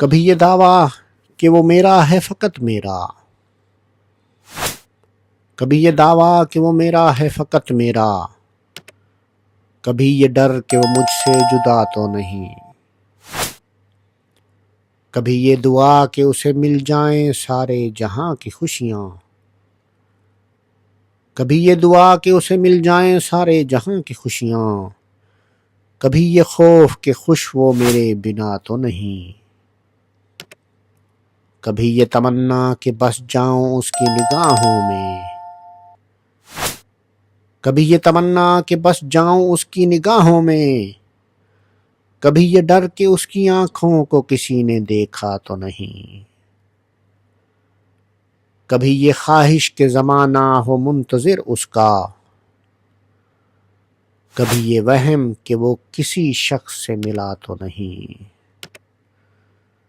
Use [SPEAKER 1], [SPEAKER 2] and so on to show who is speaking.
[SPEAKER 1] کبھی یہ دعویٰ کہ وہ میرا ہے فقط میرا، کبھی یہ دعویٰ کہ وہ میرا ہے فقط میرا، کبھی یہ ڈر کہ وہ مجھ سے جدا تو نہیں، کبھی یہ دعا کہ اسے مل جائیں سارے جہاں کی خوشیاں، کبھی یہ دعا کہ اسے مل جائیں سارے جہاں کی خوشیاں، کبھی یہ خوف کہ خوش وہ میرے بنا تو نہیں، کبھی یہ تمنا کہ بس جاؤں اس کی نگاہوں میں، کبھی یہ تمنا کہ بس جاؤں اس کی نگاہوں میں، کبھی یہ ڈر کہ اس کی آنکھوں کو کسی نے دیکھا تو نہیں، کبھی یہ خواہش کہ زمانہ ہو منتظر اس کا، کبھی یہ وہم کہ وہ کسی شخص سے ملا تو نہیں۔